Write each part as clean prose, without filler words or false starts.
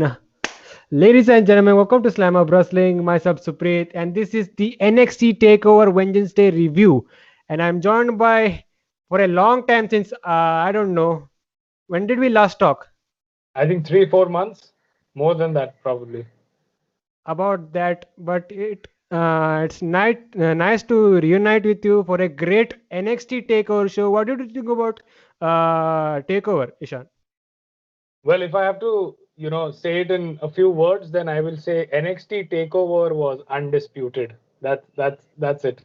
No. Ladies and gentlemen, welcome to Slam Up Wrestling. Myself Supreet, and this is the NXT Takeover Vengeance Day review. And I'm joined by for a long time since I don't know when did we last talk I think 3, 4 months, more than that probably. about that, but it's nice to reunite with you for a great NXT Takeover show. What did you think about Takeover, Ishan? Well, if I have to, say it in a few words, then I will say NXT Takeover was undisputed. That's it.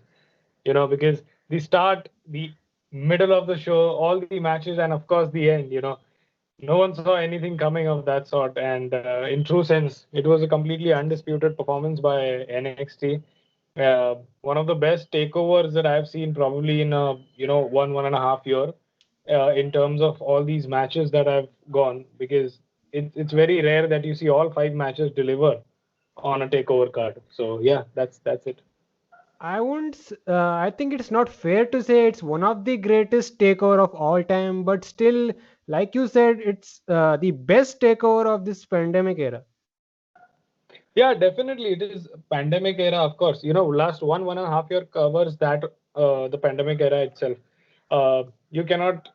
Because the start, the middle of the show, all the matches, and of course the end. No one saw anything coming of that sort. And in true sense, it was a completely undisputed performance by NXT. One of the best takeovers that I've seen probably in one and a half year in terms of all these matches that I've gone because it's very rare that you see all five matches deliver on a takeover card. So yeah, that's it. I think it's not fair to say it's one of the greatest takeover of all time, but still, like you said, it's the best takeover of this pandemic era. Yeah, definitely it is pandemic era, of course. Last one and a half year covers that the pandemic era itself. You cannot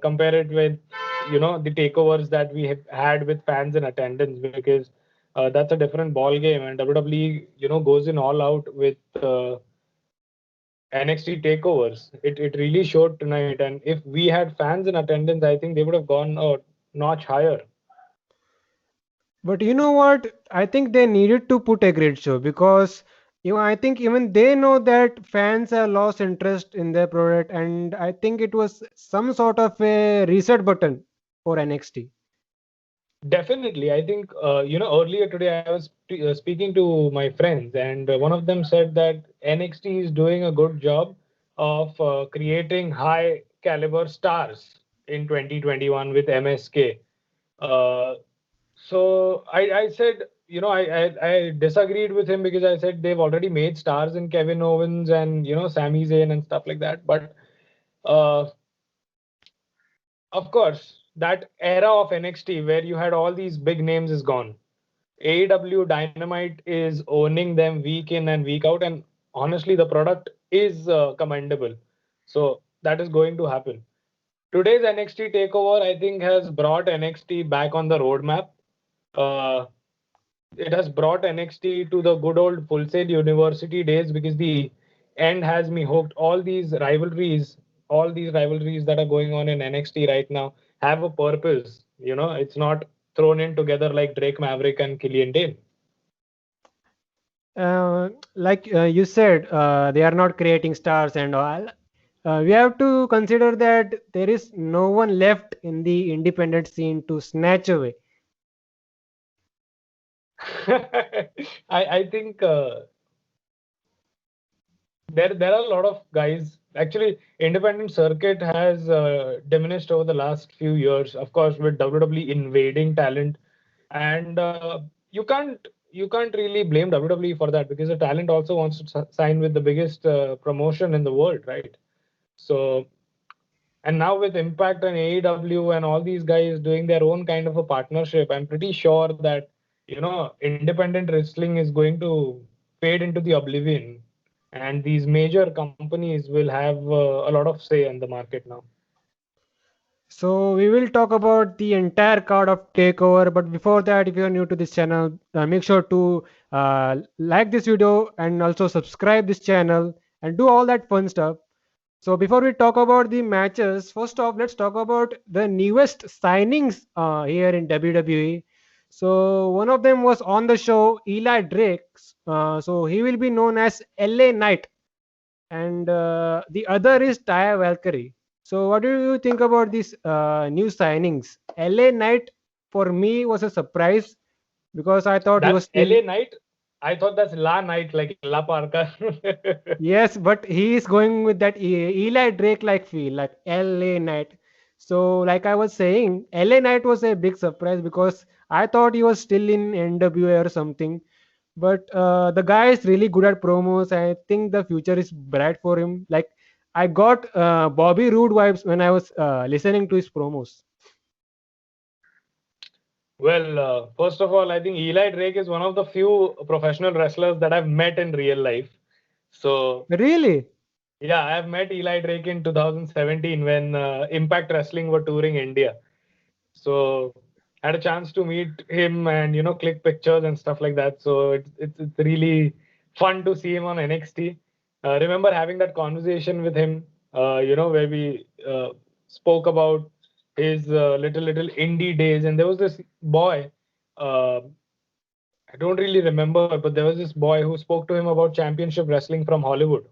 compare it with the takeovers that we have had with fans in attendance because that's a different ball game and WWE goes in all out with NXT takeovers. It really showed tonight, and if we had fans in attendance, I think they would have gone a notch higher. But you know what? I think they needed to put a great show because I think even they know that fans have lost interest in their product, and I think it was some sort of a reset button for NXT. Definitely, I think earlier today I was speaking to my friends, and one of them said that NXT is doing a good job of creating high caliber stars in 2021 with MSK. Uh, so I said, I disagreed with him because I said they've already made stars in Kevin Owens and Sami Zayn and stuff like that. But uh, of course, that era of NXT where you had all these big names is gone. AEW Dynamite is owning them week in and week out, and honestly, the product is commendable. So that is going to happen. Today's NXT takeover, I think, has brought NXT back on the roadmap. Uh, it has brought NXT to the good old Full Sail University days because the end has me hooked. All these rivalries that are going on in NXT right now have a purpose. It's not thrown in together like Drake Maverick and Killian Dane. Like you said, they are not creating stars and all. We have to consider that there is no one left in the independent scene to snatch away. I think there are a lot of guys. Actually, independent circuit has diminished over the last few years. Of course, with WWE invading talent, and you can't really blame WWE for that because the talent also wants to sign with the biggest promotion in the world, right? So, and now with Impact and AEW and all these guys doing their own kind of a partnership, I'm pretty sure that independent wrestling is going to fade into the oblivion, and these major companies will have a lot of say in the market now. So we will talk about the entire card of Takeover. But before that, if you are new to this channel, make sure to like this video and also subscribe this channel and do all that fun stuff. So before we talk about the matches, first off, let's talk about the newest signings here in WWE. So one of them was on the show, Eli Drake. So he will be known as LA Knight, and the other is Taya Valkyrie. So, what do you think about these new signings? LA Knight for me was a surprise because I thought he was That's still. LA Knight. I thought that's La Knight, like La Parka. Yes, but he is going with that Eli Drake like feel, like LA Knight. So, like I was saying, LA Knight was a big surprise because I thought he was still in NWA or something. But the guy is really good at promos. I think the future is bright for him. Like I got Bobby Roode vibes when I was listening to his promos. Well, first of all, I think Eli Drake is one of the few professional wrestlers that I've met in real life. So, Really? yeah, I've met Eli Drake in 2017 when Impact Wrestling were touring India. So, had a chance to meet him and click pictures and stuff like that. So it's really fun to see him on NXT. Remember having that conversation with him, where we spoke about his little indie days, and there was this boy. Uh, I don't really remember, but there was this boy who spoke to him about championship wrestling from Hollywood.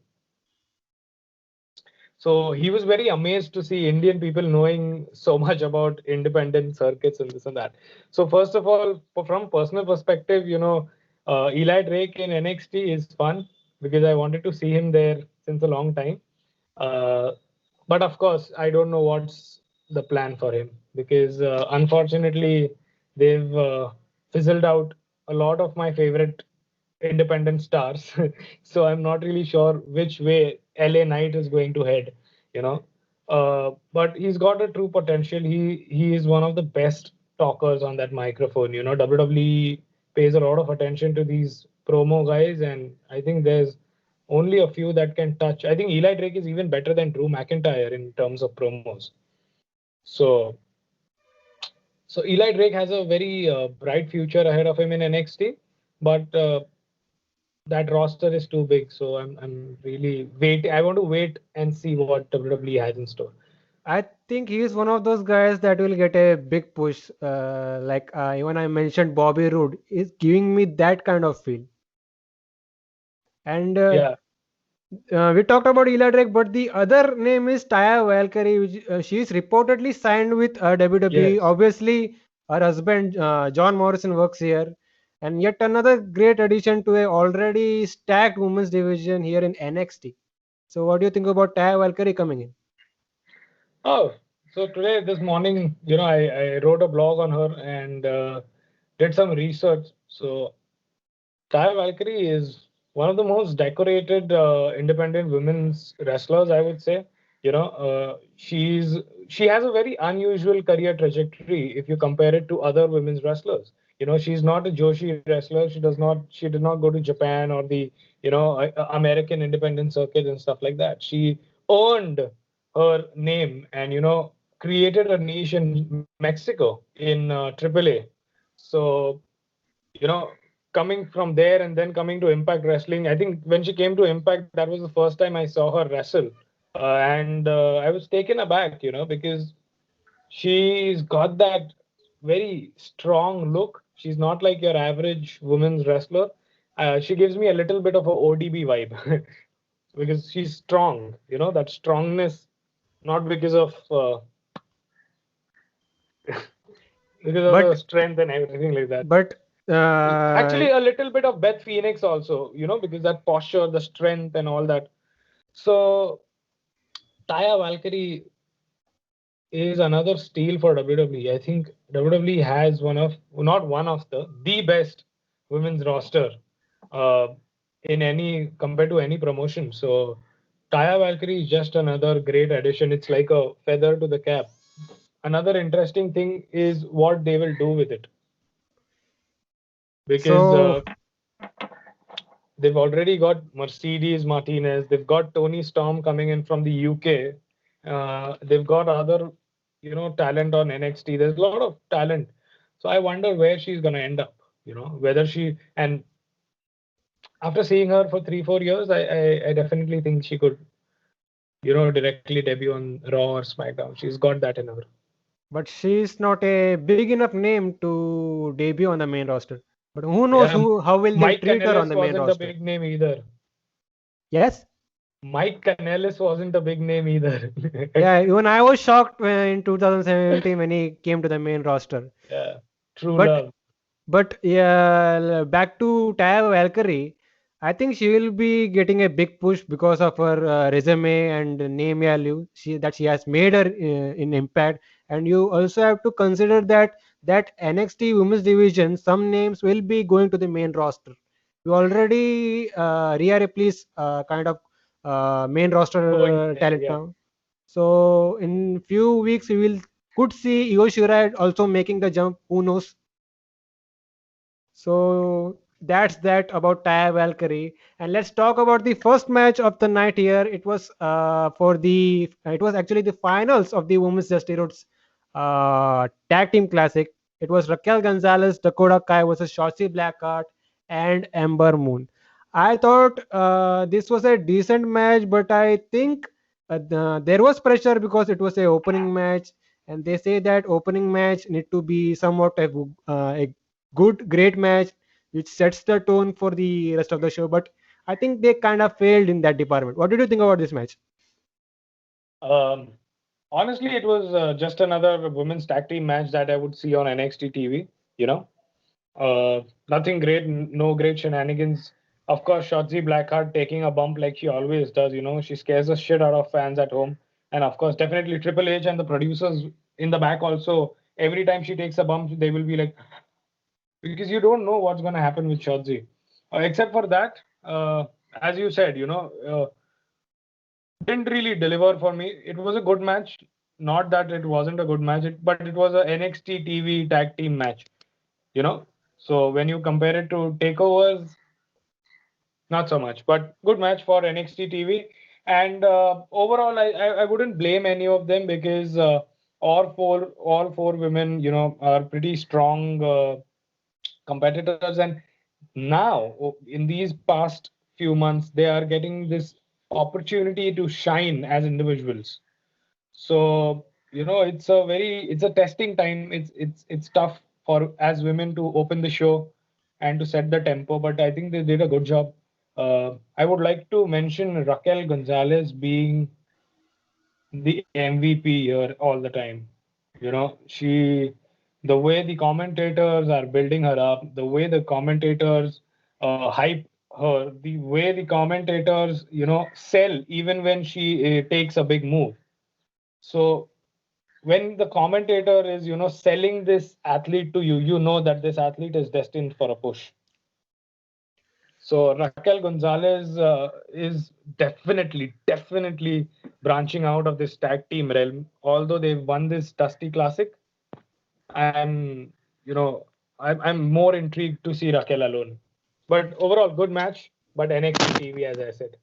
So he was very amazed to see Indian people knowing so much about independent circuits and this and that. So first of all, from personal perspective, Eli Drake in NXT is fun because I wanted to see him there since a long time. Uh, but of course, I don't know what's the plan for him because unfortunately they've fizzled out a lot of my favorite independent stars. So I'm not really sure which way LA Knight is going to head, you know. But he's got a true potential. He is one of the best talkers on that microphone. WWE pays a lot of attention to these promo guys, and I think there's only a few that can touch. I think Eli Drake is even better than Drew McIntyre in terms of promos. So so Eli Drake has a very bright future ahead of him in NXT, but that roster is too big. So I'm really wait. I want to wait and see what WWE has in store. I think he is one of those guys that will get a big push. Even I mentioned Bobby Roode is giving me that kind of feel. And Yeah. we talked about Ela Drake, but the other name is Taya Valkyrie. She is reportedly signed with WWE. Yes. Obviously, her husband John Morrison works here, and yet another great addition to a already stacked women's division here in NXT. So, what do you think about Taya Valkyrie coming in? Oh, so today, this morning, I wrote a blog on her and did some research. So Taya Valkyrie is one of the most decorated independent women's wrestlers, I would say. She has a very unusual career trajectory if you compare it to other women's wrestlers. She's not a Joshi wrestler. She did not go to Japan or the American independent circuit and stuff like that. She earned her name and created a niche in Mexico in AAA. So you know, coming from there and then coming to Impact Wrestling, I think when she came to Impact, that was the first time I saw her wrestle. And I was taken aback, because she's got that very strong look. She's not like your average women's wrestler. She gives me a little bit of a ODB vibe because she's strong, that strongness, not because of the But strength and everything like that. but uh, Actually, a little bit of Beth Phoenix also, because that posture, the strength, and all that. So, Taya Valkyrie is another steal for WWE. I think WWE has not one of the best women's roster uh, in any compared to any promotion. So, Taya Valkyrie is just another great addition. It's like a feather to the cap. Another interesting thing is what they will do with it because so they've already got Mercedes Martinez. They've got Tony Storm coming in from the UK. They've got other, talent on NXT. There's a lot of talent. So I wonder where she's going to end up. Whether and after seeing her for 3, 4 years, I definitely think she could, directly debut on Raw or SmackDown. She's got that in her. but she's not a big enough name to debut on the main roster. But who knows Yeah, how will they Mike treat her on Kanellis the main wasn't a roster? big name either. Yes. Mike Kanellis wasn't a big name either. Yeah, even I was shocked in 2017 when he came to the main roster. Yeah, true But love. yeah, back to Taya Valkyrie, I think she will be getting a big push because of her resume and name value she has made her in Impact. And you also have to consider that NXT Women's Division, some names will be going to the main roster. You already Rhea Ripley's kind of main Going roster there, talent yeah. now. So in few weeks we will could see Io Shirai also making the jump. Who knows? So that's that about Taya Valkyrie. And let's talk about the first match of the night here. It was it was actually the finals of the Women's Dusty Rhodes Tag Team Classic. It was Raquel Gonzalez, Dakota Kai versus Shotzi Blackheart and Ember Moon. I thought this was a decent match, but I think there was pressure because it was a opening match, and they say that opening match need to be somewhat a good, great match which sets the tone for the rest of the show. But I think they kind of failed in that department. What did you think about this match? Um, Honestly, it was just another women's tag team match that I would see on NXT TV. You know, nothing great, no great shenanigans. Of course, Shotzi Blackheart taking a bump like she always does. You know, she scares the shit out of fans at home. And of course, definitely Triple H and the producers in the back also. Every time she takes a bump, they will be like, because you don't know what's going to happen with Shotzi. Except for that, as you said, didn't really deliver for me. It was a good match. Not that it wasn't a good match, but it was a NXT TV tag team match. You know, so when you compare it to takeovers, not so much, but good match for NXT TV. And overall, I wouldn't blame any of them because all four women, are pretty strong competitors. And now, in these past few months, they are getting this opportunity to shine as individuals. So it's a testing time. It's tough for as women to open the show and to set the tempo, but I think they did a good job. I would like to mention Raquel Gonzalez being the MVP here all the time. The way the commentators are building her up, the way the commentators hype her, the way the commentators, sell even when she takes a big move. So when the commentator is selling this athlete to you, you know that this athlete is destined for a push. So Raquel Gonzalez is definitely branching out of this tag team realm. Although they've won this Dusty Classic, I'm you know I'm more intrigued to see Raquel alone. But overall, good match. But NXT TV, as I said.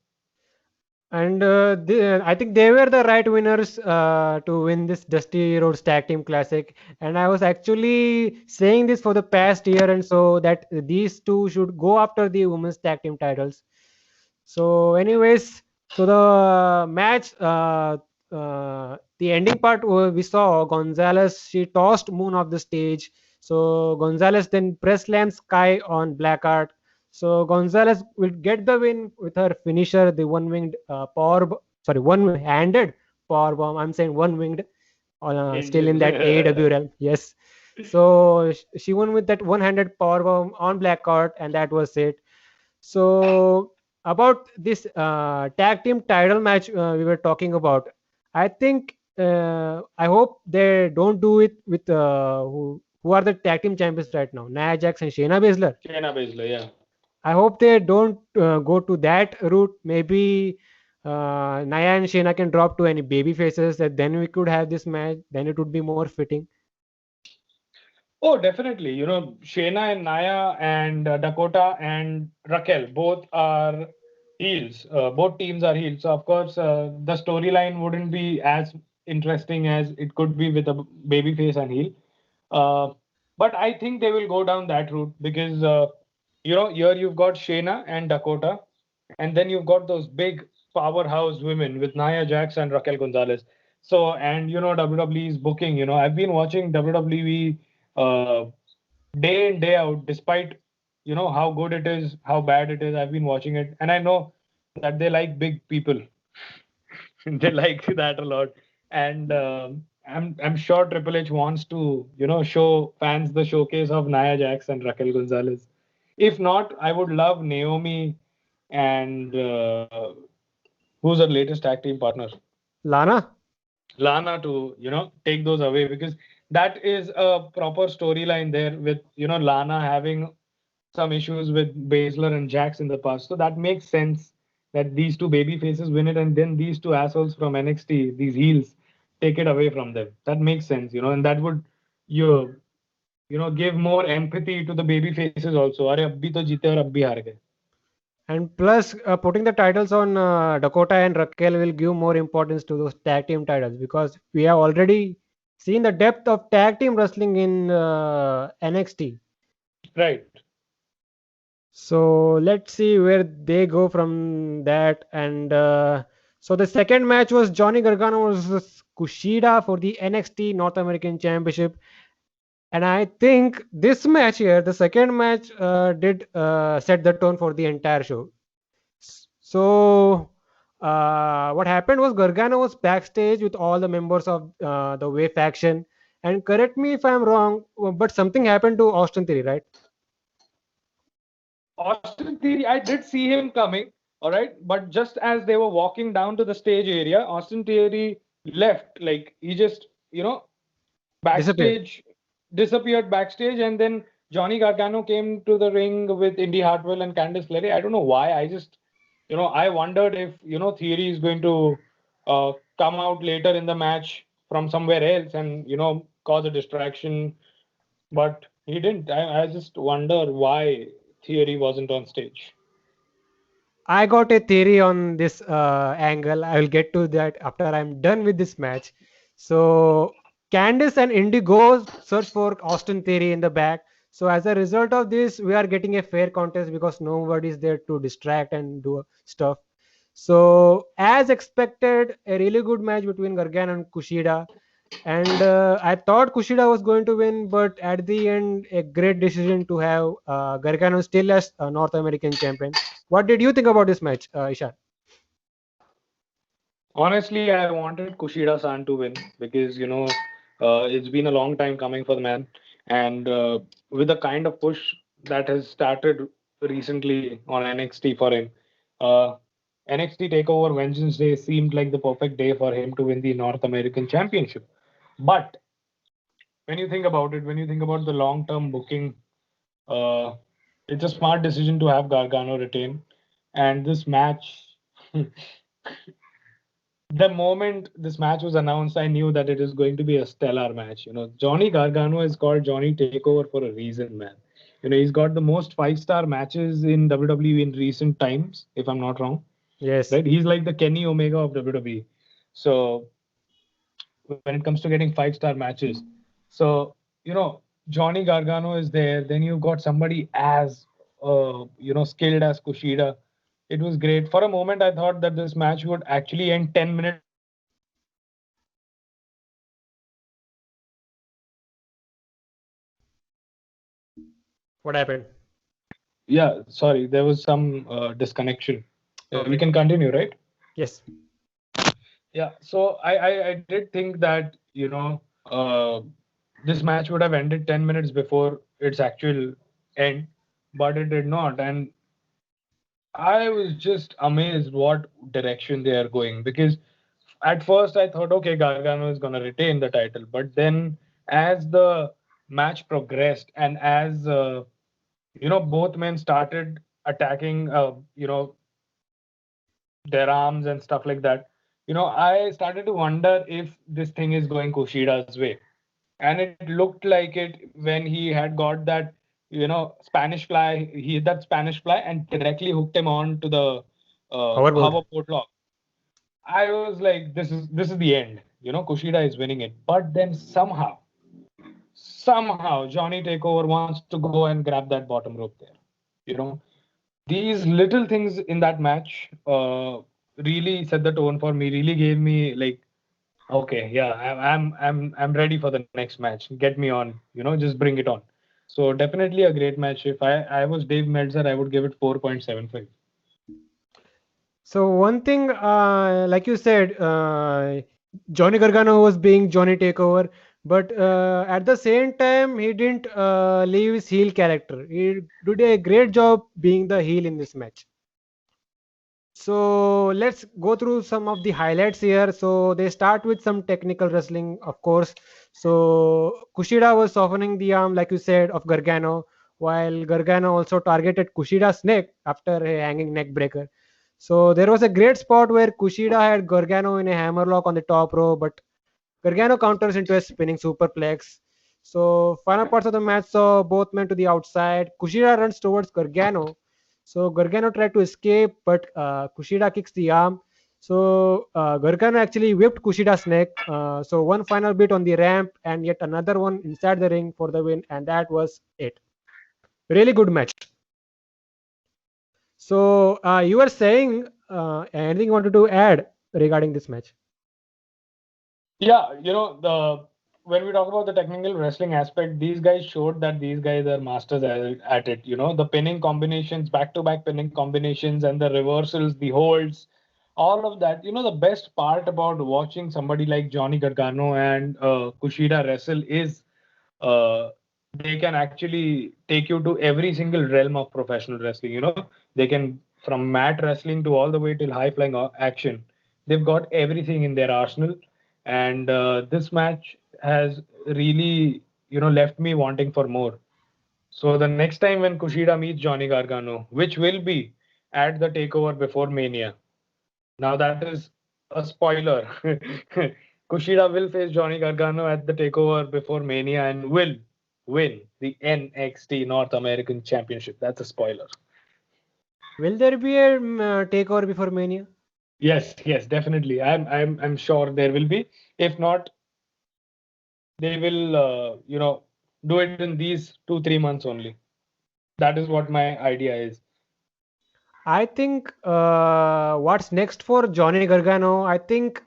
And I think they were the right winners to win this Dusty Rhodes Tag Team Classic. And I was actually saying this for the past year and so that these two should go after the women's tag team titles. So, anyways, so the match, the ending part, we saw Gonzalez. She tossed Moon off the stage. So Gonzalez then press slammed Sky on Blackheart. So Gonzalez will get the win with her finisher, the one-winged one-handed power bomb. I'm saying one-winged, still in Angel. that AEW realm. Yes. So she won with that one-handed power bomb on Blackheart, and that was it. So about this tag team title match we were talking about, I think I hope they don't do it with who are the tag team champions right now, Nia Jax and Shayna Baszler. Shayna Baszler, yeah. I hope they don't go to that route. Maybe Nia and Shayna can drop to any baby faces, and then we could have this match. Then it would be more fitting. Oh, definitely. Shayna and Naya and Dakota and Raquel both are heels. Both teams are heels. So, of course, the storyline wouldn't be as interesting as it could be with a babyface and heel. Uh, but I think they will go down that route because, here you've got Shayna and Dakota, and then you've got those big powerhouse women with Nia Jax and Raquel Gonzalez. So, and WWE's booking, I've been watching WWE day in day out, despite how good it is, how bad it is. I've been watching it, and I know that they like big people. They like that a lot, and I'm sure Triple H wants to show fans the showcase of Nia Jax and Raquel Gonzalez. If not, I would love Naomi and who's her latest tag team partner, Lana. Lana, to take those away, because that is a proper storyline there with Lana having some issues with Baszler and Jax in the past. So that makes sense that these two baby faces win it, and then these two assholes from NXT, these heels, take it away from them. That makes sense, and that would you give more empathy to the baby faces also. अरे अब भी तो जीते और अब भी हार गए. And plus, putting the titles on Dakota and Raquel will give more importance to those tag team titles, because we have already seen the depth of tag team wrestling in NXT. Right. So let's see where they go from that. And so the second match was Johnny Gargano versus Kushida for the NXT North American Championship. And I think this match here, the second match, did set the tone for the entire show. So what happened was Gargano was backstage with all the members of the Way faction. And correct me if I'm wrong, but something happened to Austin Theory, right? Austin Theory, I did see him coming, all right, but just as they were walking down to the stage area, Austin Theory left. Like he just, Disappeared. backstage, disappeared backstage, and then Johnny Gargano came to the ring with Indy Hartwell and Candice LeRae. I don't know why. I just, I wondered if Theory is going to come out later in the match from somewhere else and cause a distraction, but he didn't. I just wonder why Theory wasn't on stage. I got a theory on this angle. I will get to that after I'm done with this match. So Candice and Indy go search for Austin Theory in the back. So as a result of this, we are getting a fair contest because nobody is there to distract and do stuff. So as expected, a really good match between Gargano and Kushida. And I thought Kushida was going to win, but at the end, a great decision to have Gargano still as North American champion. What did you think about this match, Ishan? Honestly, I wanted Kushida-san to win because it's been a long time coming for the man, and with the kind of push that has started recently on NXT for him, uh, NXT Takeover Wednesday seemed like the perfect day for him to win the North American Championship. But when you think about it, when you think about the long-term booking, uh, it's a smart decision to have Gargano retain, and this match. The moment this match was announced, I knew that it is going to be a stellar match. Johnny Gargano is called Johnny Takeover for a reason, man. He's got the most five-star matches in WWE in recent times, if I'm not wrong. Yes. Right? He's like the Kenny Omega of WWE. So when it comes to getting five-star matches, so Johnny Gargano is there. Then you've got somebody as skilled as Kushida. It was great. For a moment, I thought that this match would actually end 10 minutes before it was supposed to end. What happened? Yeah, sorry, there was some disconnection. We Okay. can continue, right? Yes. Yeah, so I did think that, this match would have ended 10 minutes before its actual end, but it did not. And I was just amazed what direction they are going because at first I thought, okay, Gargano is going to retain the title. But then as the match progressed and as, both men started attacking, their arms and stuff like that, I started to wonder if this thing is going Kushida's way. And it looked like it when he had got that, Spanish fly. He hit that Spanish fly and directly hooked him on to the Hoverboard. hoverboard lock. I was like, this is the end. Kushida is winning it. But then somehow Johnny Takeover wants to go and grab that bottom rope there. You know, these little things in that match really set the tone for me. Really gave me like, okay, yeah, I'm ready for the next match. Get me on. Just bring it on. So definitely a great match. If I was Dave Meltzer, I would give it 4.75. So one thing, like you said, Johnny Gargano was being Johnny Takeover, but at the same time, he didn't leave his heel character. He did a great job being the heel in this match. So let's go through some of the highlights here. So they start with some technical wrestling, of course. So Kushida was softening the arm, like you said, of Gargano, while Gargano also targeted Kushida's neck after a hanging neck breaker. So there was a great spot where Kushida had Gargano in a hammerlock on the top row, but Gargano counters into a spinning superplex. So final parts of the match saw both men to the outside. Kushida runs towards Gargano. So Gargano tried to escape, but Kushida kicks the arm. So Gargano actually whipped Kushida's neck. So one final bit on the ramp and yet another one inside the ring for the win, and that was it. Really good match. So you were saying anything you wanted to add regarding this match? Yeah, the when we talk about the technical wrestling aspect, these guys showed that these guys are masters at it. The pinning combinations, back-to-back pinning combinations, and the reversals, the holds, all of that. The best part about watching somebody like Johnny Gargano and Kushida wrestle is uh, they can actually take you to every single realm of professional wrestling. They can from mat wrestling to all the way till high flying action. They've got everything in their arsenal, and this match has really left me wanting for more. So the next time when Kushida meets Johnny Gargano, which will be at the takeover before Mania, now that is a spoiler. Kushida will face Johnny Gargano at the takeover before Mania and will win the NXT North American Championship. That's a spoiler. Will there be a takeover before Mania? Yes, yes, definitely. I'm sure there will be. If not, they will do it in these 2-3 months only. That is what my idea is. I think what's next for Johnny Gargano? I think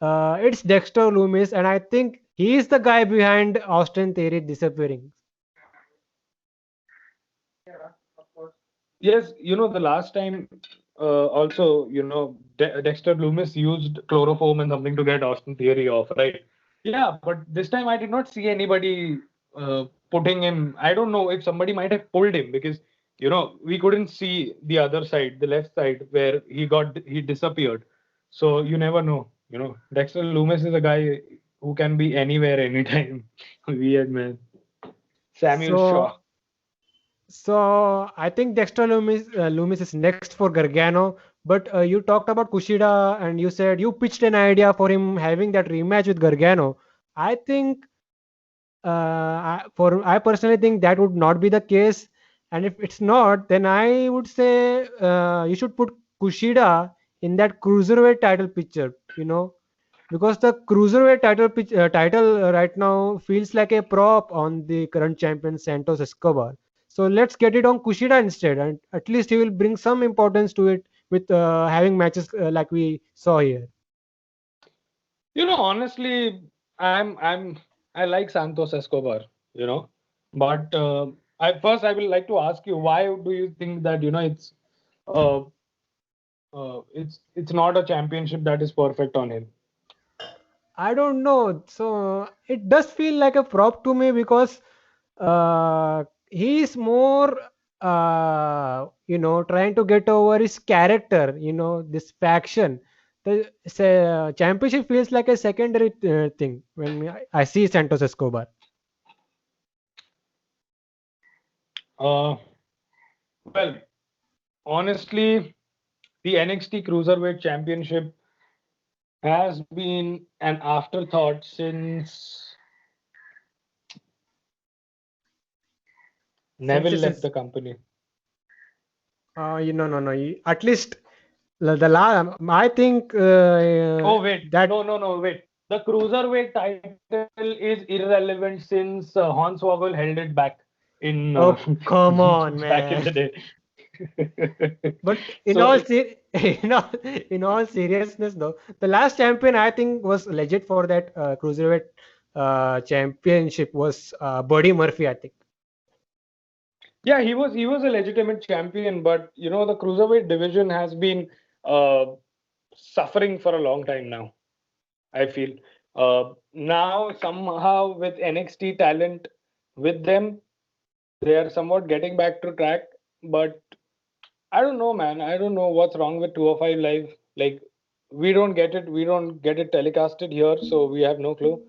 it's Dexter Loomis, and I think he is the guy behind Austin Theory disappearing. Yes, the last time also, Dexter Loomis used chloroform and something to get Austin Theory off, right? Yeah, but this time I did not see anybody putting him. I don't know if somebody might have pulled him because, we couldn't see the other side, the left side where he disappeared. So you never know. Dexter Loomis is a guy who can be anywhere, anytime. Weird man. Samuel Shaw. So, so I think Dexter Loomis is next for Gargano. But you talked about Kushida, and you said you pitched an idea for him having that rematch with Gargano. I think I personally think that would not be the case, and if it's not, then I would say you should put Kushida in that cruiserweight title picture. Because the cruiserweight title right now feels like a prop on the current champion Santos Escobar. So let's get it on Kushida instead, and at least he will bring some importance to it with having matches like we saw here. Honestly, I like Santos Escobar, you know, but I will like to ask you, why do you think that uh, it's not a championship that is perfect on him? I don't know. So it does feel like a prop to me because he's more, trying to get over his character, this faction. The championship feels like a secondary thing when I see Santos Escobar. Uh, well, honestly, the NXT Cruiserweight Championship has been an afterthought since Since Neville it's, left the company. no, no, no. At least the last, I think Oh, wait. that. No, no, no, wait. The cruiserweight title is irrelevant since Hornswoggle held it back in Oh, come on, back in man. the day. But So, in all seriousness, though, the last champion I think was legit for that cruiserweight championship was Buddy Murphy. I think. yeah, he was a legitimate champion, but the cruiserweight division has been uh, suffering for a long time now. I feel now somehow with NXT talent with them, they are somewhat getting back to track, but I don't know, man. I don't know what's wrong with 205 Live. Like, we don't get it telecasted here, so we have no clue.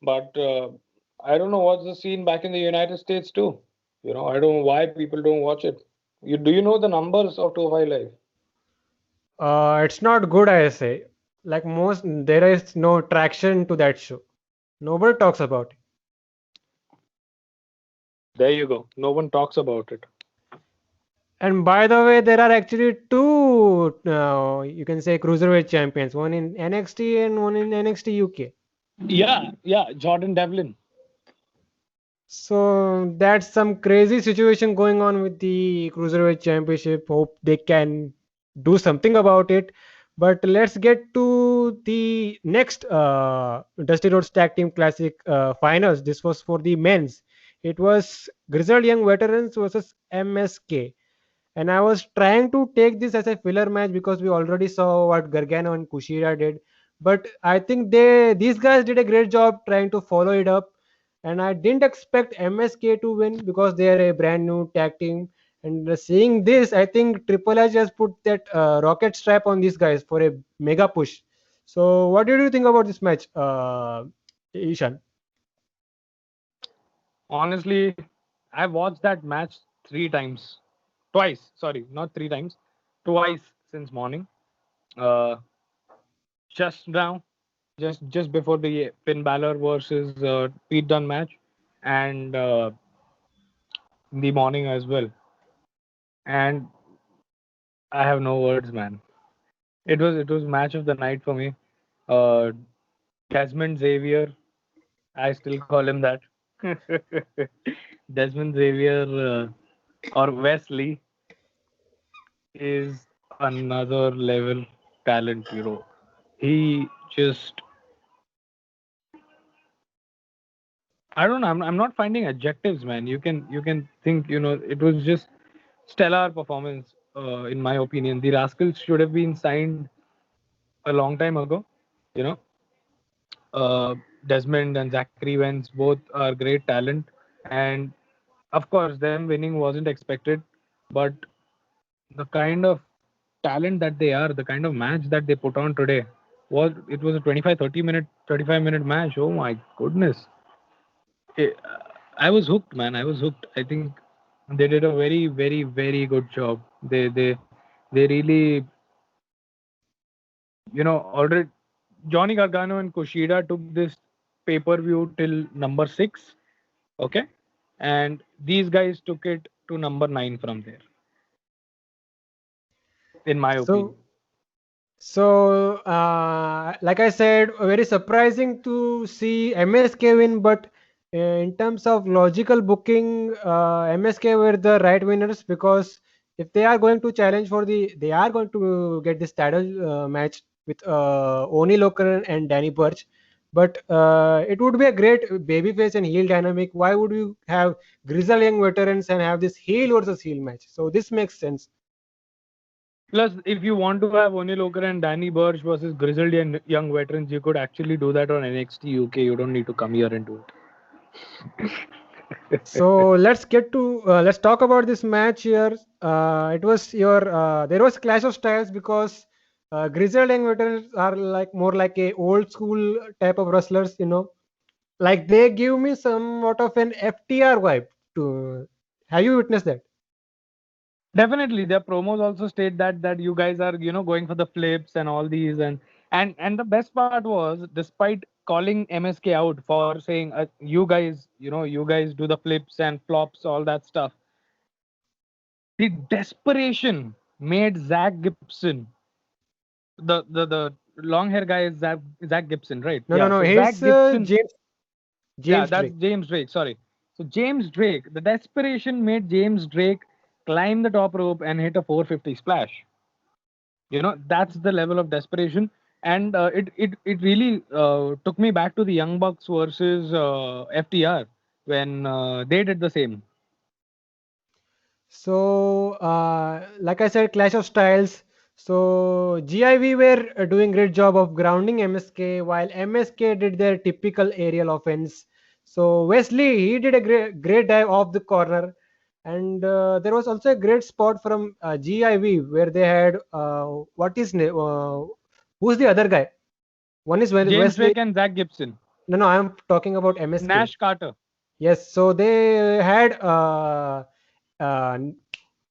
But I don't know what's the scene back in the United States too. I don't know why people don't watch it. Do you know the numbers of 205 Live? It's not good, I say. Like most, there is no traction to that show. Nobody talks about it. There you go. No one talks about it. And by the way, there are actually two, you can say, cruiserweight champions, one in NXT and one in NXT UK. Yeah, yeah. Jordan Devlin. So that's some crazy situation going on with the Cruiserweight Championship. Hope they can do something about it. But let's get to the next Dusty Rhodes Tag Team Classic finals. This was for the men's. It was Grizzled Young Veterans versus MSK. And I was trying to take this as a filler match because we already saw what Gargano and Kushida did. But I think these guys did a great job trying to follow it up. And I didn't expect MSK to win because they are a brand new tag team. And seeing this, I think Triple H has put that rocket strap on these guys for a mega push. So, what did you think about this match, Ishan? Honestly, I watched that match 3 times. Twice. Sorry, not 3 times. Twice since morning. Uh, just now, just before the Finn Balor versus Pete Dunne match, and in the morning as well. And I have no words, man. It was match of the night for me. Uh, Desmond Xavier, I still call him that. Desmond Xavier or Wesley is another level talent hero. He just, I don't know. I'm not finding adjectives, man. You can think, it was just stellar performance. In my opinion, the Rascals should have been signed a long time ago. You know, uh, Desmond and Zachary Wentz both are great talent, and of course, them winning wasn't expected, but the kind of talent that they are, the kind of match that they put on today, was a 25, 30 minute, 35-minute match. Oh my goodness. Eh, I was hooked, man. I was hooked. I think they did a very, very, very good job. They really, already Johnny Gargano and Kushida took this pay-per-view till number 6, okay? And these guys took it to number 9 from there, in my So, opinion. like I said, very surprising to see MSK win, but in terms of logical booking, MSK were the right winners because if they are going to challenge they are going to get this title match with Oni Loker and Danny Burch. But it would be a great babyface and heel dynamic. Why would you have grizzled young veterans and have this heel versus heel match? So this makes sense. Plus, if you want to have Oni Loker and Danny Burch versus grizzled and young veterans, you could actually do that on NXT UK. You don't need to come here and do it. So let's talk about this match here. It was your there was clash of styles because grizzled young veterans are like more like a old school type of wrestlers, like they give me somewhat of an FTR vibe. To have you witnessed that? Definitely, their promos also state that you guys are going for the flips and all these, and the best part was, despite calling MSK out for saying you guys do the flips and flops, all that stuff, the desperation made Zach Gibson, the long hair guy is Zach Gibson, right? No, no, Yeah, no. so He's Zach Gibson, yeah, James that's Drake. James Drake. Sorry. So James Drake, the desperation made James Drake climb the top rope and hit a 450 splash. That's the level of desperation, and it really took me back to the Young Bucks versus FTR when they did the same. So, like I said, clash of styles. So, GIV were doing great job of grounding MSK while MSK did their typical aerial offense. So, Wesley he did a great dive off the corner, and there was also a great spot from GIV where they had what is name? Who's the other guy? One is James Wesley. Drake and Zach Gibson, No, no, I am talking about MSK. Nash Carter. Yes, so they had uh,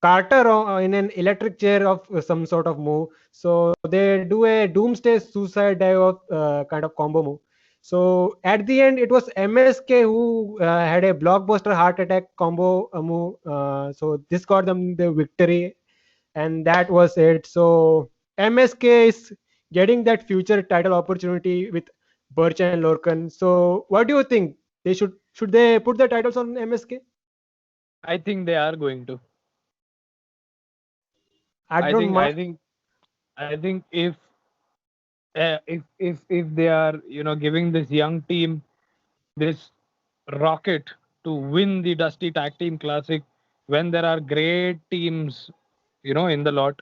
Carter in an electric chair of some sort of move. So they do a doomsday suicide dive of kind of combo move. So at the end, it was MSK who had a blockbuster heart attack combo move. So this got them the victory, and that was it. So MSK is getting that future title opportunity with Birch and Lorcan. So what do you think? Should they put the titles on MSK? I think they are going to. I I don't think mind. I think I think if they are giving this young team this rocket to win the Dusty Tag Team Classic when there are great teams in the lot,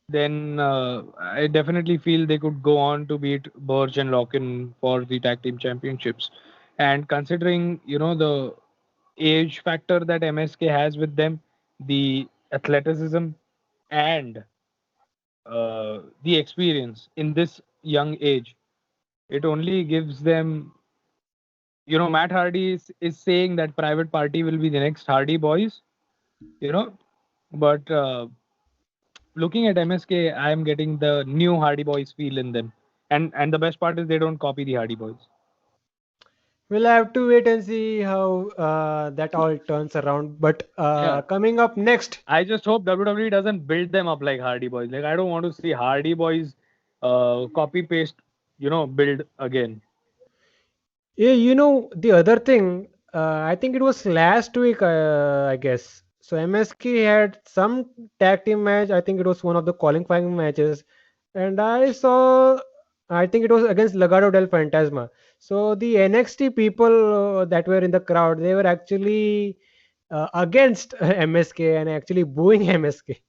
then I definitely feel they could go on to beat Burge and Lockin for the tag team championships. And considering the age factor that MSK has with them, the athleticism and the experience in this young age, it only gives them. Matt Hardy is saying that Private Party will be the next Hardy Boys. You know, but looking at MSK, I am getting the new Hardy Boys feel in them. And the best part is they don't copy the Hardy Boys. We'll have to wait and see how that all turns around. But Yeah. coming up next, I just hope WWE doesn't build them up like Hardy Boys. Like I don't want to see Hardy Boys copy paste, build again. yeah, the other thing, I think it was last week, I guess. So MSK had some tag team match. I think it was one of the qualifying matches, and I think it was against Legado del Fantasma. So the NXT people that were in the crowd, they were actually against MSK and actually booing MSK.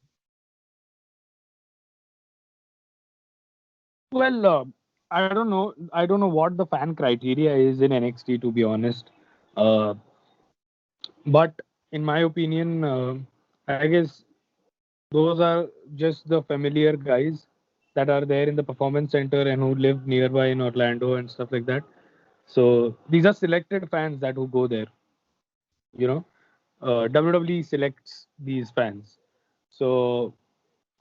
Well, I don't know. I don't know what the fan criteria is in NXT to be honest. Uh, but in my opinion, I guess those are just the familiar guys that are there in the performance center and who live nearby in Orlando and stuff like that. So these are selected fans that who go there. You know, WWE selects these fans. So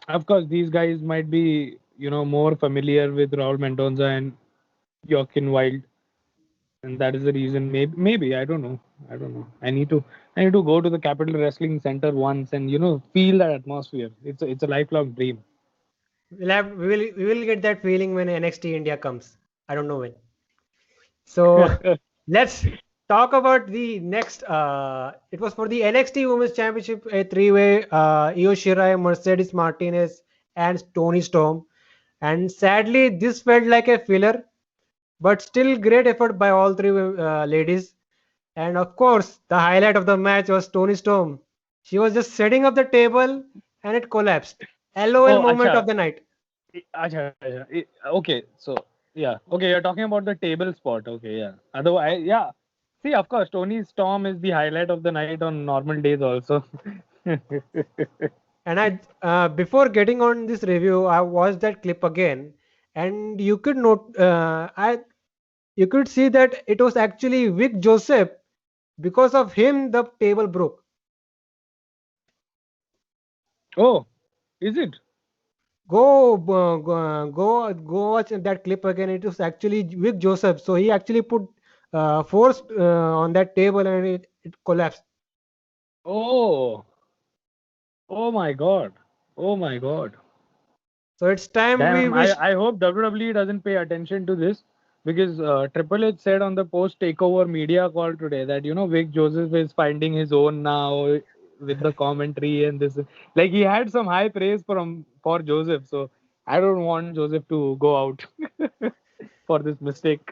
of course these guys might be more familiar with Raul Mendoza and Joaquin Wild, and that is the reason. Maybe I don't know. I need to go to the Capital Wrestling Center once and feel that atmosphere. It's a lifelong dream. We will get that feeling when NXT India comes. I don't know when. So let's talk about the next. It was for the NXT Women's Championship, a three-way: Io Shirai, Mercedes Martinez, and Tony Storm. And sadly, this felt like a filler, but still great effort by all three ladies. And of course, the highlight of the match was Tony Storm. She was just setting up the table, and it collapsed. LOL Oh, moment of acha. the night. Acha, acha. Okay, so yeah, okay, you're talking about the table spot. Okay, yeah. Otherwise, yeah. See, of course, Tony Storm is the highlight of the night on normal days also. And before getting on this review, I watched that clip again, and you could see that it was actually Vic Joseph. Because of him, the table broke. Oh, is it? Go watch that clip again. It was actually Vic Joseph. So he actually put force on that table, and it collapsed. Oh, oh my God. Oh my God. So it's time we Damn, I, wish. I hope WWE doesn't pay attention to this because Triple H said on the post takeover media call today that Vic Joseph is finding his own now with the commentary and this. Like he had some high praise for Joseph, so I don't want Joseph to go out for this mistake.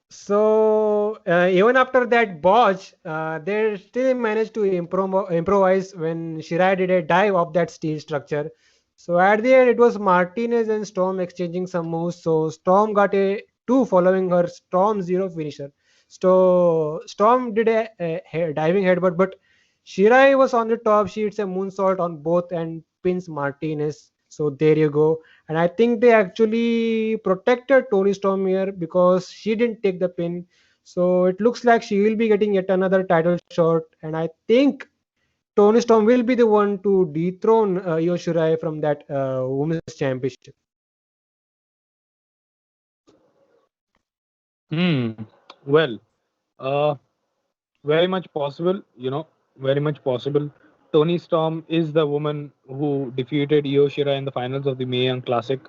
So even after that botch, they still managed to improvise when Shirai did a dive off that steel structure. So at the end, it was Martinez and Storm exchanging some moves. So Storm got a two following her Storm zero finisher. So Storm did a diving headbutt, but Shirai was on the top. She hits a moonsault on both and pins Martinez. So there you go. And I think they actually protected Tony Storm here because she didn't take the pin. So it looks like she will be getting yet another title shot. And I think Tony Storm will be the one to dethrone Io Shirai from that women's championship. Hmm. Well, uh, very much possible. Very much possible. Tony Storm is the woman who defeated Io Shirai in the finals of the Mae Young Classic.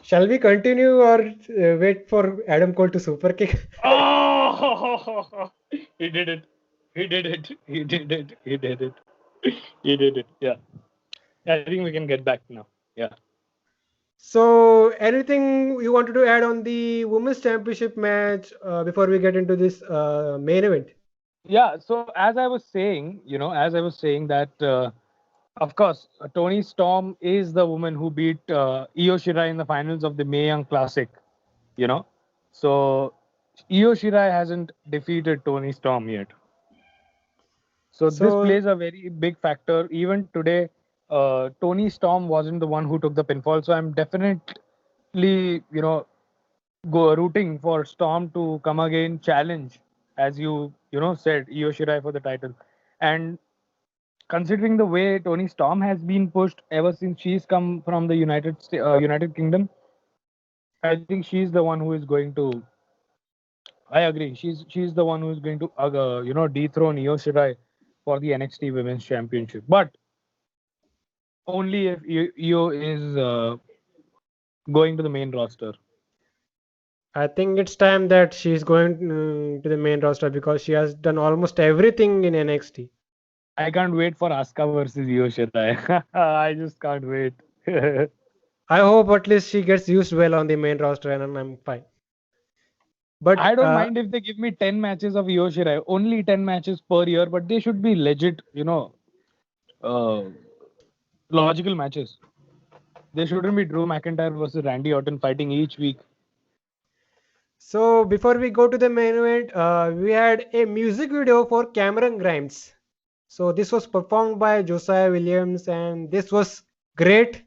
Shall we continue or wait for Adam Cole to super kick? Oh, he did it. He did it. He did it. He did it. He did it. Yeah. I think we can get back now. Yeah. So, anything you wanted to add on the women's championship match before we get into this main event? Yeah. So as I was saying, as I was saying that, of course, Tony Storm is the woman who beat Io Shirai in the finals of the Mae Young Classic. You know, so Io Shirai hasn't defeated Tony Storm yet. So this So, plays a very big factor. Even today, Tony Storm wasn't the one who took the pinfall. So I'm definitely, go rooting for Storm to come again, challenge, as you said, Io Shirai for the title. And considering the way Tony Storm has been pushed ever since she's come from the United Kingdom, I think she's the one who is going to. I agree. She's the one who is going to dethrone Io Shirai for the NXT Women's Championship. But only if Io is going to the main roster. I think it's time that she's going to the main roster because she has done almost everything in NXT. I can't wait for Asuka versus Io Shirai. I just can't wait. I hope at least she gets used well on the main roster and I'm fine. But I don't mind if they give me 10 matches of Io Shirai, only 10 matches per year, but they should be legit, uh, logical matches. They shouldn't be Drew McIntyre versus Randy Orton fighting each week. so before we go to the main event, we had a music video for Cameron Grimes. So this was performed by Josiah Williams and this was great.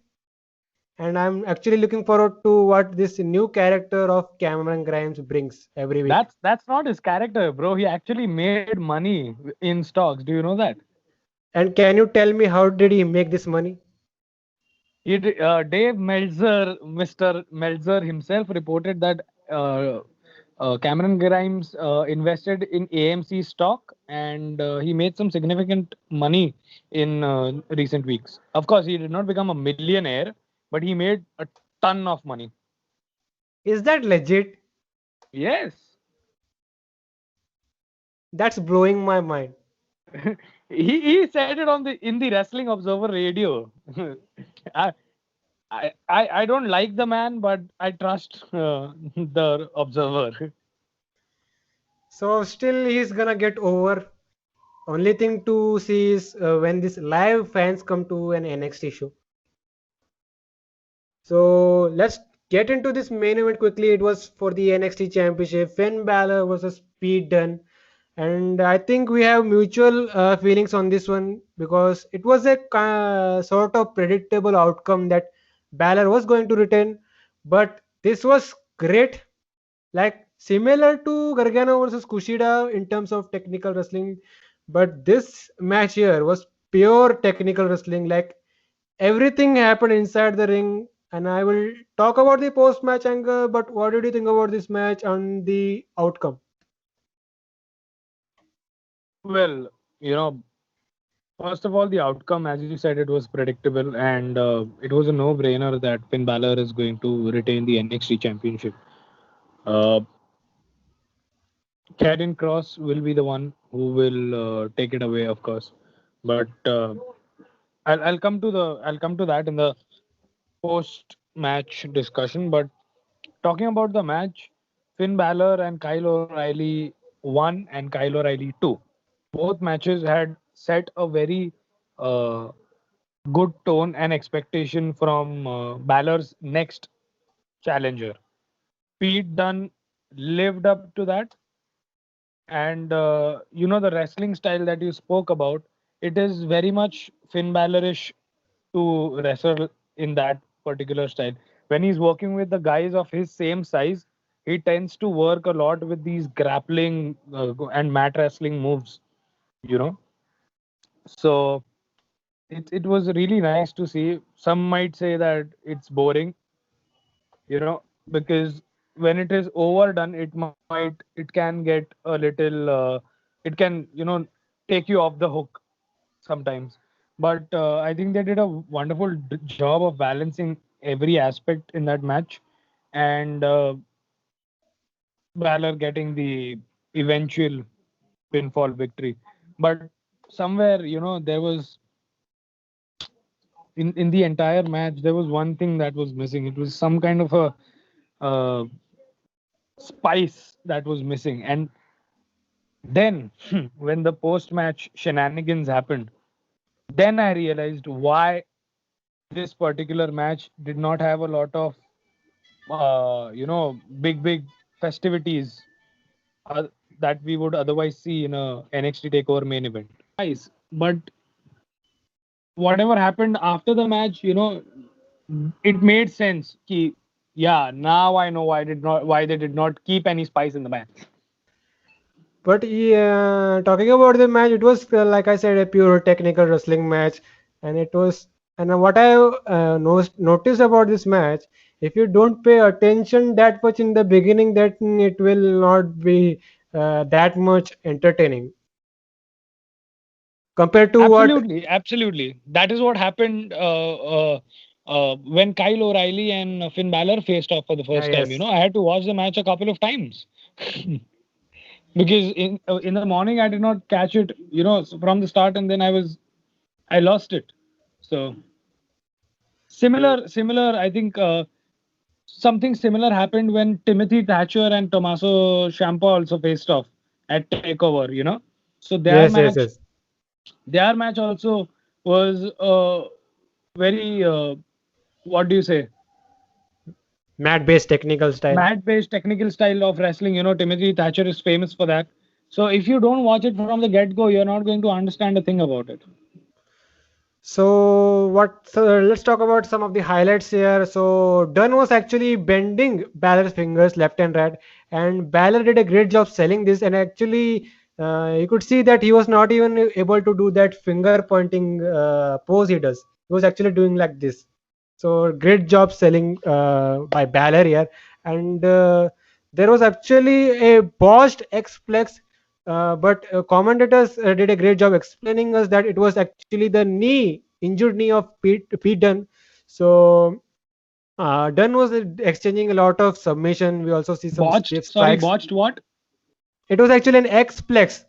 And I'm actually looking forward to what this new character of Cameron Grimes brings every week. That's not his character, bro. He actually made money in stocks. Do you know that? And can you tell me how did he make this money? Dave Meltzer, Mr. Meltzer himself reported that uh, Cameron Grimes invested in AMC stock and he made some significant money in recent weeks. Of course, he did not become a millionaire, but he made a ton of money. Is that legit? Yes. That's blowing my mind. He said it on the in the Wrestling Observer radio. I, I don't like the man, but I trust the Observer. So still he's gonna get over. Only thing to see is when this live fans come to an NXT show. So let's get into this main event quickly. It was for the NXT Championship. Finn Balor versus Pete Dunne. And I think we have mutual feelings on this one because it was a sort of predictable outcome that Balor was going to retain. But this was great, like similar to Gargano versus Kushida in terms of technical wrestling. But this match here was pure technical wrestling. Like everything happened inside the ring. And I will talk about the post match angle. But what did you think about this match and the outcome? Well, first of all, the outcome, as you said, it was predictable, and it was a no-brainer that Finn Balor is going to retain the NXT Championship. Uh, Karrion Cross will be the one who will take it away, of course. But I'll come to that in the post-match discussion. But talking about the match, Finn Balor and Kyle O'Reilly 1 and Kyle O'Reilly 2. Both matches had set a very uh, good tone and expectation from Balor's next challenger. Pete Dunne lived up to that, and the wrestling style that you spoke about, it is very much Finn Balorish to wrestle in that particular style. When he's working with the guys of his same size, he tends to work a lot with these grappling and mat wrestling moves. You know, so it was really nice to see. Some might say that it's boring, because when it is overdone, it can get a little, it can, take you off the hook sometimes. But I think they did a wonderful job of balancing every aspect in that match, and Balor getting the eventual pinfall victory. But somewhere, there was, in the entire match, there was one thing that was missing. It was some kind of a uh, spice that was missing. And then, when the post match shenanigans happened, then I realized why this particular match did not have a lot of, big festivities uh, that we would otherwise see in a NXT Takeover main event. Nice, but whatever happened after the match, it made sense. Yeah, now I know why they did not keep any spice in the match. But yeah, talking about the match, it was like I said, a pure technical wrestling match, and it was. And what I noticed about this match, if you don't pay attention that much in the beginning, that it will not be that much entertaining compared to what. Absolutely, absolutely. That is what happened when Kyle O'Reilly and Finn Balor faced off for the first time. Yes. I had to watch the match a couple of times because in the morning I did not catch it, from the start, and then I lost it. So similar. I think something similar happened when Timothy Thatcher and Tommaso Ciampa also faced off at Takeover. So Yes. Yes. Yes. their match also was very what do you say, Mat-based technical style. mat based technical style of wrestling. Timothy Thatcher is famous for that. So if you don't watch it from the get go, you're not going to understand a thing about it. So what? So let's talk about some of the highlights here. So Dunn was actually bending Balor's fingers left and right, and Balor did a great job selling this. And actually, you could see that he was not even able to do that finger pointing pose he does. He was actually doing like this. So great job selling by Balor here. And there was actually a botched X-Plex, but commentators did a great job explaining us that it was actually the injured knee of Pete Dunne. So Dunne was exchanging a lot of submission. We also see some Botched, stiff sorry, strikes. botched what? It was actually an X-Plex.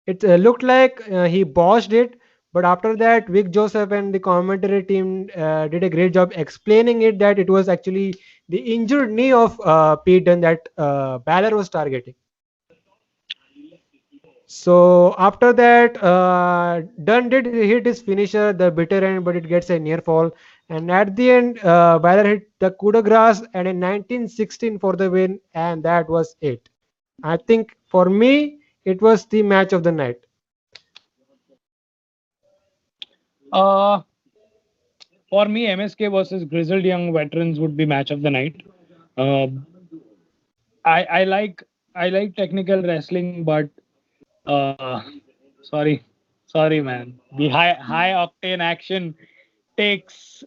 It looked like he botched it, but after that, Vic Joseph and the commentary team did a great job explaining it that it was actually the injured knee of Pete Dunne that Balor was targeting. So after that, Dunn did hit his finisher, the bitter end, but it gets a near fall. And at the end, Balor hit the coup de grace and in 1916 for the win, and that was it. I think for me, it was the match of the night. uh for me, MSK versus Grizzled Young Veterans would be match of the night. uh, I like technical wrestling, but uh sorry, man, the high octane action takes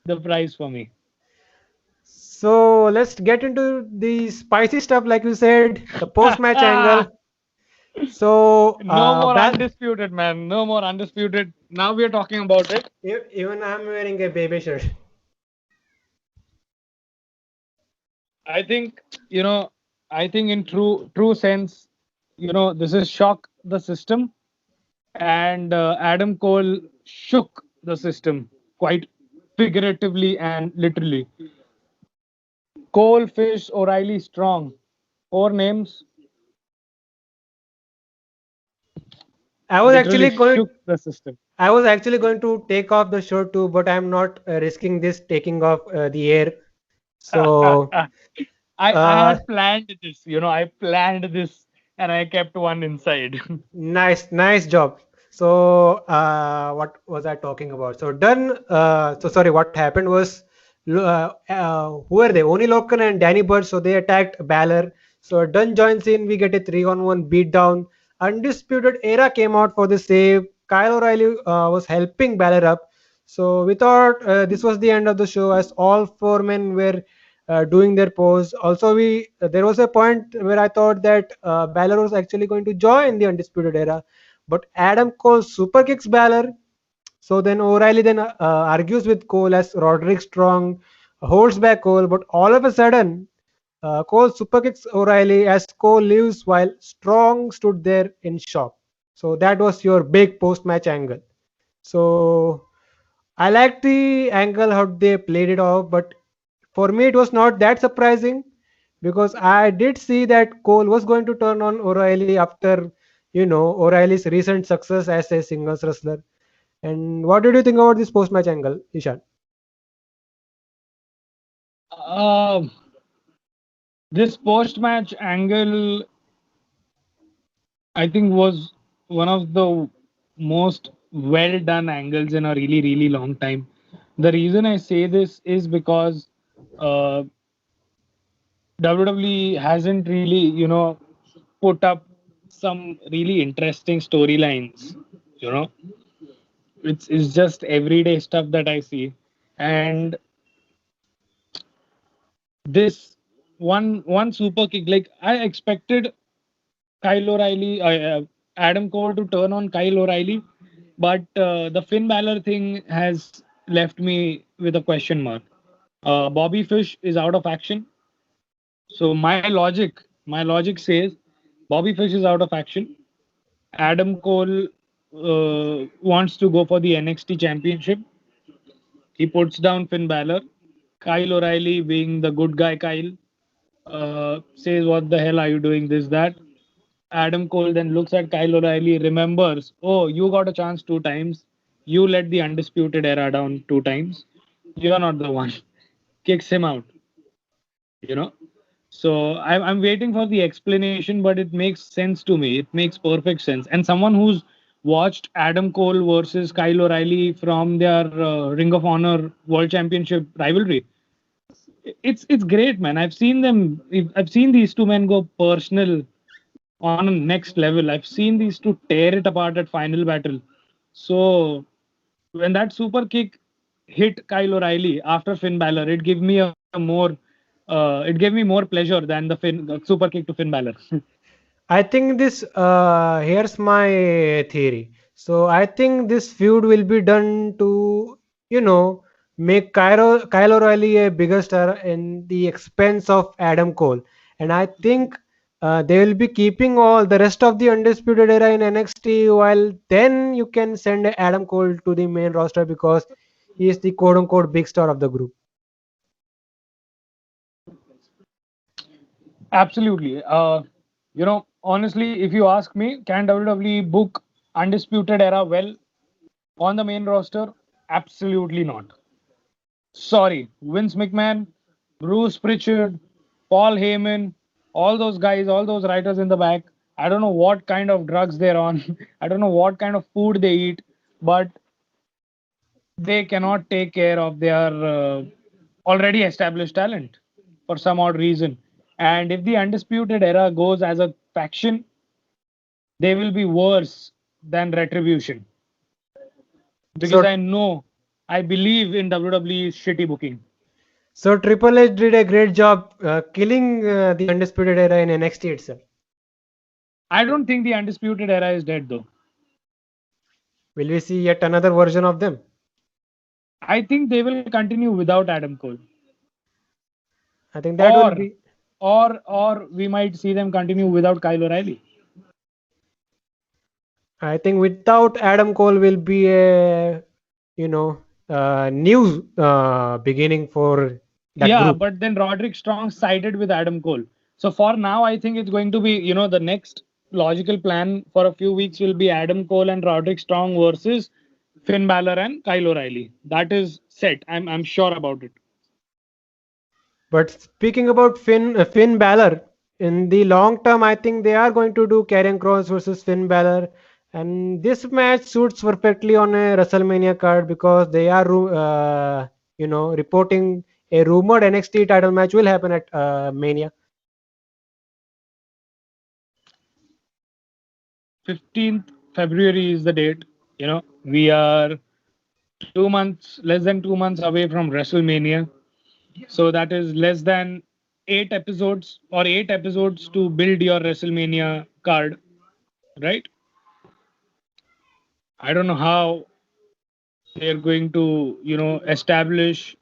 the prize for me. So let's get into the spicy stuff, like you said, the post-match angle. So No more undisputed, man. No more undisputed. Now we are talking about it. even I'm wearing a baby shirt. I think, I think in true sense, this is shock the system, and Adam Cole shook the system quite figuratively and literally. Cole, Fish, O'Reilly, Strong, four names I was literally actually going. shook the system. I was actually going to take off the shirt too, but I'm not risking this taking off the air. So I uh, had planned this, I planned this, and I kept one inside. nice job. So what was I talking about? So done. So sorry, what happened was who were they? Oni Lokan and Danny Burch. So they attacked Balor. So Dunn joins in. We get a 3-on-1 beatdown. Undisputed Era came out for the save. Kyle O'Reilly was helping Balor up. So we thought this was the end of the show as all four men were doing their pose. Also, we there was a point where I thought that Balor was actually going to join the Undisputed Era, but Adam Cole super kicks Balor. So then O'Reilly then argues with Cole as Roderick Strong holds back Cole, but all of a sudden Cole super kicks O'Reilly as Cole leaves while Strong stood there in shock. So that was your big post-match angle. So I like the angle how they played it off, but for me it was not that surprising because I did see that Cole was going to turn on O'Reilly after O'Reilly's recent success as a singles wrestler. And what did you think about this post-match angle, Ishan? Um, this post-match angle, I think, was one of the most well done angles in a really, really long time. The reason I say this is because uh, WWE hasn't really, put up some really interesting storylines. You know, it's just everyday stuff that I see, and this one super kick, like I expected Kyle O'Reilly, Adam Cole to turn on Kyle O'Reilly, but the Finn Balor thing has left me with a question mark. Bobby Fish is out of action, so my logic says Bobby Fish is out of action. Adam Cole wants to go for the NXT Championship. He puts down Finn Balor. Kyle O'Reilly, being the good guy, Kyle, says, "What the hell are you doing? This, that." Adam Cole then looks at Kyle O'Reilly, remembers, "Oh, you got a chance 2 times. You let the Undisputed Era down 2 times. You're not the one." Kicks him out, you know. So I'm waiting for the explanation, but it makes sense to me. It makes perfect sense. And someone who's watched Adam Cole versus Kyle O'Reilly from their Ring of Honor World Championship rivalry, it's great, man. I've seen them. I've seen these two men go personal on a next level. I've seen these two tear it apart at Final Battle. So when that super kick hit Kyle O'Reilly after Finn Balor, it gave me more pleasure than the super kick to Finn Balor. I think this here's my theory. So I think this feud will be done to make Kyle O'Reilly a bigger star in the expense of Adam Cole, and I think they will be keeping all the rest of the Undisputed Era in NXT, while then you can send Adam Cole to the main roster because he is the quote unquote big star of the group. Absolutely. Honestly, if you ask me, can WWE book Undisputed Era well on the main roster? Absolutely not. Sorry, Vince McMahon, Bruce Pritchard, Paul Heyman, all those guys, all those writers in the back. I don't know what kind of drugs they're on. I don't know what kind of food they eat, but they cannot take care of their already established talent for some odd reason. And if the Undisputed Era goes as a faction, they will be worse than Retribution. Because So I believe in WWE's shitty booking. so Triple H did a great job killing the Undisputed Era in NXT itself. I don't think the Undisputed Era is dead though. Will we see yet another version of them? I think they will continue without Adam Cole. I think that will Or be. or we might see them continue without Kyle O'Reilly. I think without Adam Cole will be a you know new beginning for that Yeah, group. but then Roderick Strong sided with Adam Cole. So for now, I think it's going to be, the next logical plan for a few weeks will be Adam Cole and Roderick Strong versus Finn Balor and Kyle O'Reilly. That is set. I'm sure about it. But speaking about Finn Balor, in the long term, I think they are going to do Karrion Kross versus Finn Balor, and this match suits perfectly on a WrestleMania card because they are reporting a rumored NXT title match will happen at Mania. 15th February is the date. We are less than 2 months away from WrestleMania. So that is less than 8 episodes or 8 episodes to build your WrestleMania card, right? I don't know how they're going to, establish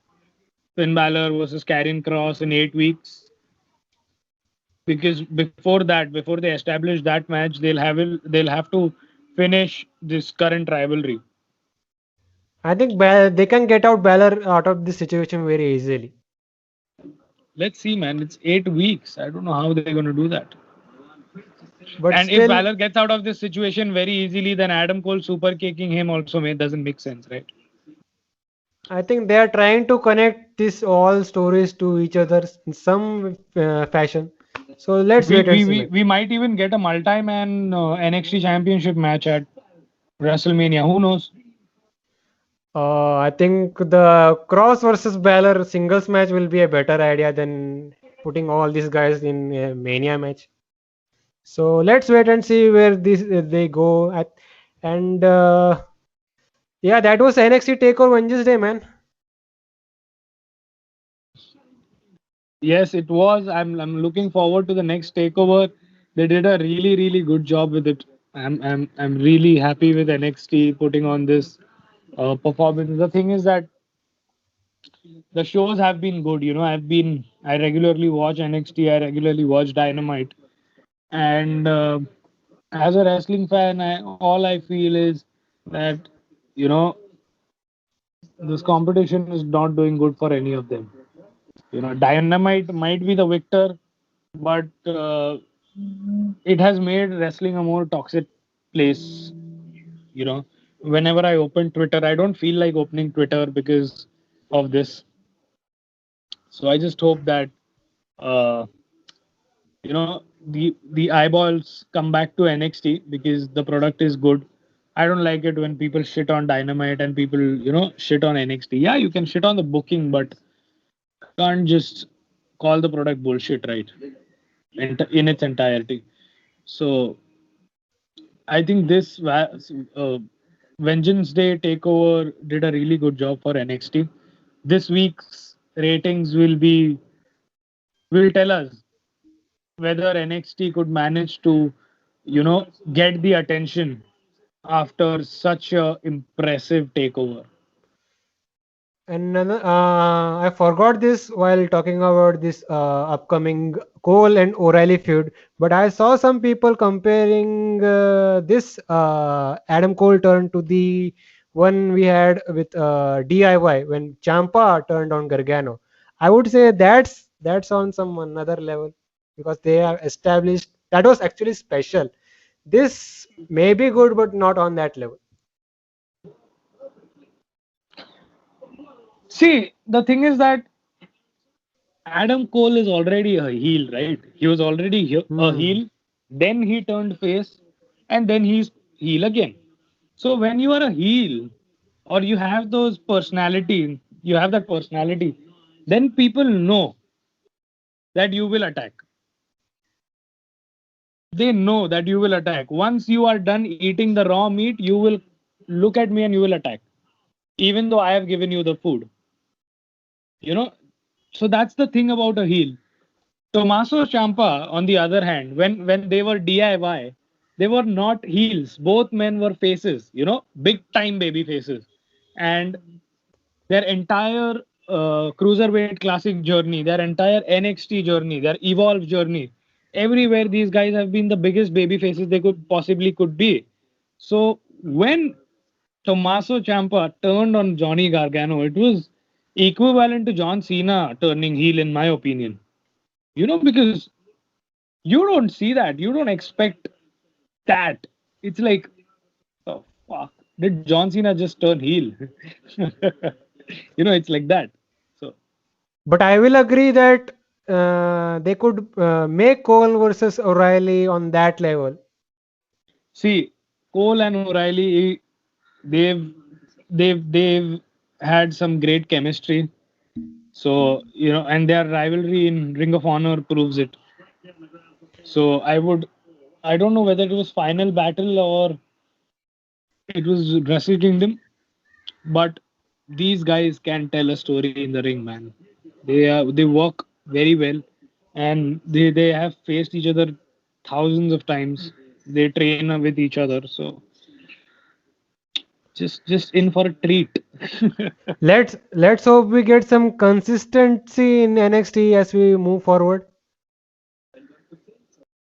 Finn Balor versus Karrion Cross in 8 weeks. Because before they establish that match, they'll have to finish this current rivalry. I think they can get out Balor out of this situation very easily. Let's see, man. It's 8 weeks. I don't know how they're going to do that. But And if still, Balor gets out of this situation very easily, then Adam Cole super kicking him also doesn't make sense, right? I think they are trying to connect these all stories to each other in some fashion. So let's We wait and we see, we, man. we might even get a multi-man NXT Championship match at WrestleMania. Who knows? I think the Cross versus Balor singles match will be a better idea than putting all these guys in a Mania match. So let's wait and see where this they go at. And yeah, that was NXT Takeover Wednesday, man. Yes, it was. I'm looking forward to the next takeover. They did a really good job with it. I'm really happy with NXT putting on this performance. The thing is that the shows have been good. I regularly watch NXT. I regularly watch Dynamite, and as a wrestling fan, all I feel is that you know this competition is not doing good for any of them. Dynamite might be the victor, but it has made wrestling a more toxic place. You know, Whenever I open Twitter, I don't feel like opening Twitter because of this. So I just hope that uh, the eyeballs come back to NXT because the product is good. I don't like it when people shit on Dynamite and people shit on NXT. Yeah, you can shit on the booking, but can't just call the product bullshit, right? In its entirety. So I think this Vengeance Day takeover did a really good job for NXT. This week's ratings will tell us whether NXT could manage to, get the attention after such a impressive takeover. And I forgot this while talking about this upcoming Cole and O'Reilly feud, but I saw some people comparing this Adam Cole turn to the one we had with DIY when Champa turned on Gargano. I would say that's on some another level because they have established that was actually special. This may be good, but not on that level. See, the thing is that Adam Cole is already a heel, right? He was already a Hmm. heel, then he turned face, and then he's heel again. So when you are a heel, or you have that personality, then people know that you will attack. They know that you will attack. Once you are done eating the raw meat, you will look at me and you will attack, even though I have given you the food. You know, so that's the thing about a heel. Tommaso Ciampa, on the other hand, when they were DIY, they were not heels. Both men were faces. Big time baby faces, and their entire cruiserweight classic journey, their entire NXT journey, their evolve journey, everywhere these guys have been the biggest baby faces they could be. So when Tommaso Ciampa turned on Johnny Gargano, it was equivalent to John Cena turning heel, in my opinion. Because you don't see that, you don't expect that. It's like, oh fuck, did John Cena just turn heel? It's like that. So But I will agree that they could make Cole versus O'Reilly on that level. see, Cole and O'Reilly, they've they've had some great chemistry. So and their rivalry in Ring of Honor proves it. So I don't know whether it was Final Battle or it was Wrestle Kingdom, but these guys can tell a story in the ring, man. They work very well, and they have faced each other thousands of times. They train with each other, so just in for a treat. Let's hope we get some consistency in NXT as we move forward.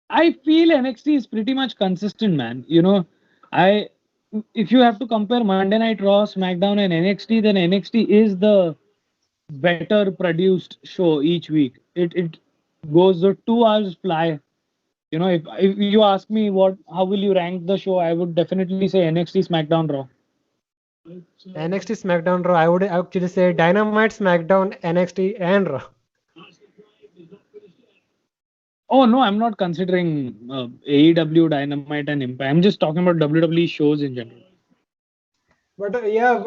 I feel NXT is pretty much consistent, man. I if you have to compare Monday Night Raw, SmackDown, and NXT, then NXT is the better produced show each week. It goes the 2 hours fly. If you ask me how will you rank the show, I would definitely say NXT, SmackDown, Raw. NXT, SmackDown, Raw. I would actually say Dynamite, SmackDown, NXT, and Raw. Oh no, I'm not considering AEW, Dynamite, and Impact. I'm just talking about WWE shows in general. But yeah,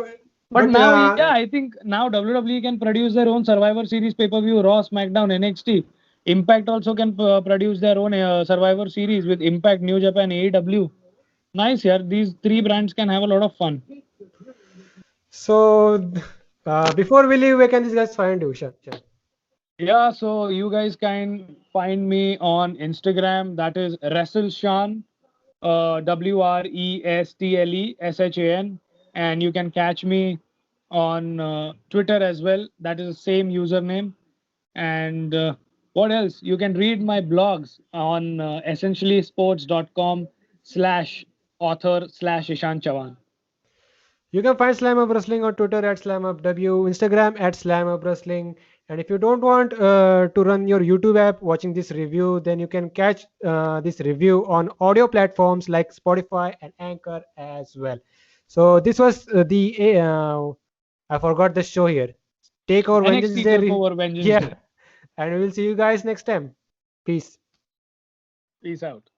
But but now, yeah, I think now WWE can produce their own Survivor Series pay-per-view, Raw, SmackDown, NXT. Impact also can produce their own Survivor Series with Impact, New Japan, AEW. Nice, yeah. These three brands can have a lot of fun. so before we leave, where can these guys find you, Shan? Yeah, so you guys can find me on Instagram. That is WrestleShan, WrestleShan, and you can catch me on Twitter as well. That is the same username. And what else? You can read my blogs on essentiallysports.com/author/Ishan Chavan. You can find Slam Up Wrestling on Twitter at SlamUpW, Instagram at Slam Up Wrestling. And if you don't want to run your YouTube app watching this review, then you can catch this review on audio platforms like Spotify and Anchor as well. So this was I forgot the show here. Takeover Vengeance NXT Day. Takeover Vengeance Yeah. Day. And we will see you guys next time. Peace. Peace out.